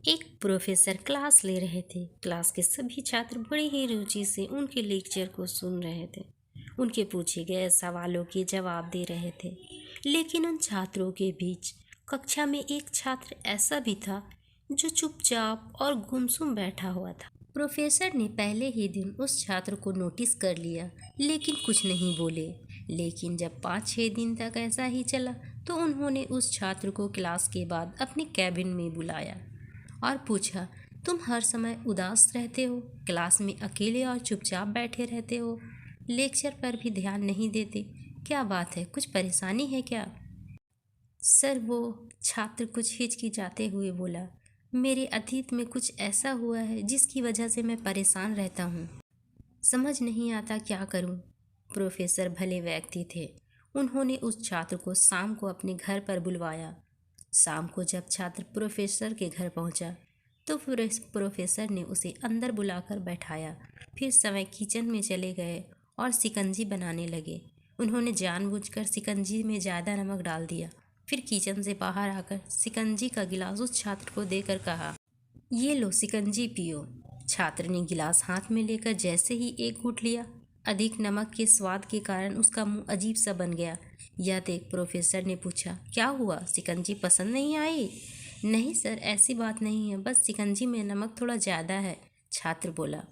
एक professor class ले रहे थे। क्लास के सभी छात्र बड़ी ही रुचि से उनके लेक्चर को सुन रहे थे। उनके पूछे गए सवालों के जवाब दे रहे थे। लेकिन उन छात्रों के बीच कक्षा में एक छात्र ऐसा भी था जो चुपचाप और गुमसुम बैठा हुआ था। प्रोफेसर ने पहले ही दिन उस छात्र को नोटिस कर लिया, लेकिन कुछ नहीं बोले। लेकिन जब 5-6 दिन तक ऐसा ही चला तो उन्होंने उस छात्र को क्लास के बाद अपने कैबिन में बुलाया और पूछा, तुम हर समय उदास रहते हो, क्लास में अकेले और चुपचाप बैठे रहते हो, लेक्चर पर भी ध्यान नहीं देते, क्या बात है, कुछ परेशानी है क्या? सर, वो छात्र कुछ हिचकिचाते हुए बोला, मेरे अतीत में कुछ ऐसा हुआ है जिसकी वजह से मैं परेशान रहता हूँ। समझ नहीं आता क्या करूँ। प्रोफेसर भले व्यक्ति थे। उन्होंने उस छात्र को शाम को अपने घर पर बुलवाया। शाम को जब छात्र प्रोफेसर के घर पहुंचा तो प्रोफेसर ने उसे अंदर बुलाकर बैठाया। फिर समय किचन में चले गए और शिकंजी बनाने लगे। उन्होंने जानबूझकर शिकंजी में ज़्यादा नमक डाल दिया। फिर किचन से बाहर आकर शिकंजी का गिलास उस छात्र को देकर कहा, ये लो शिकंजी पियो। छात्र ने गिलास हाथ में लेकर जैसे ही एक घूंट लिया, अधिक नमक के स्वाद के कारण उसका मुंह अजीब सा बन गया। यह देख प्रोफेसर ने पूछा, क्या हुआ, शिकंजी पसंद नहीं आई? नहीं सर, ऐसी बात नहीं है, बस शिकंजी में नमक थोड़ा ज़्यादा है, छात्र बोला।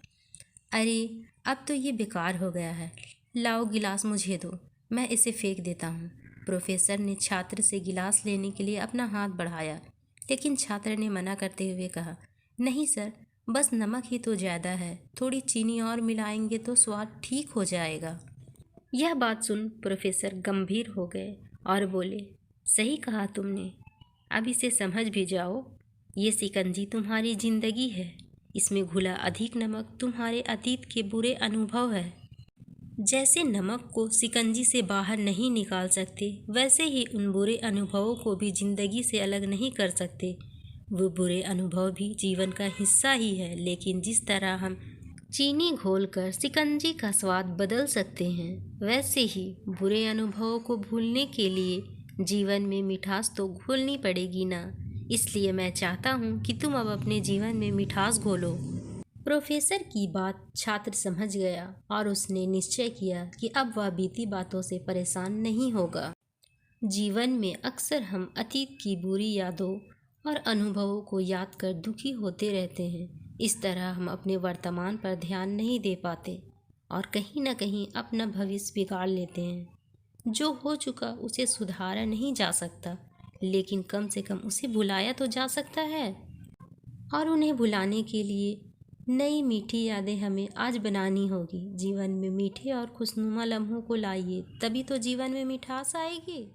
अरे, अब तो ये बेकार हो गया है, लाओ गिलास मुझे दो, मैं इसे फेंक देता हूँ। प्रोफेसर ने छात्र से गिलास लेने के लिए अपना हाथ बढ़ाया, लेकिन छात्र ने मना करते हुए कहा, नहीं सर, बस नमक ही तो ज़्यादा है, थोड़ी चीनी और मिलाएंगे तो स्वाद ठीक हो जाएगा। यह बात सुन प्रोफेसर गंभीर हो गए और बोले, सही कहा तुमने, अब इसे समझ भी जाओ। ये शिकंजी तुम्हारी जिंदगी है, इसमें घुला अधिक नमक तुम्हारे अतीत के बुरे अनुभव है। जैसे नमक को शिकंजी से बाहर नहीं निकाल सकते, वैसे ही उन बुरे अनुभवों को भी जिंदगी से अलग नहीं कर सकते। वो बुरे अनुभव भी जीवन का हिस्सा ही है, लेकिन जिस तरह हम चीनी घोलकर शिकंजी का स्वाद बदल सकते हैं, वैसे ही बुरे अनुभवों को भूलने के लिए जीवन में मिठास तो घोलनी पड़ेगी ना। इसलिए मैं चाहता हूँ कि तुम अब अपने जीवन में मिठास घोलो। प्रोफेसर की बात छात्र समझ गया और उसने निश्चय किया कि अब वह बीती बातों से परेशान नहीं होगा। जीवन में अक्सर हम अतीत की बुरी यादों और अनुभवों को याद कर दुखी होते रहते हैं। इस तरह हम अपने वर्तमान पर ध्यान नहीं दे पाते और कहीं ना कहीं अपना भविष्य बिगाड़ लेते हैं। जो हो चुका उसे सुधारा नहीं जा सकता, लेकिन कम से कम उसे भुलाया तो जा सकता है। और उन्हें भुलाने के लिए नई मीठी यादें हमें आज बनानी होगी। जीवन में मीठे और खुशनुमा लम्हों को लाइए, तभी तो जीवन में मिठास आएगी।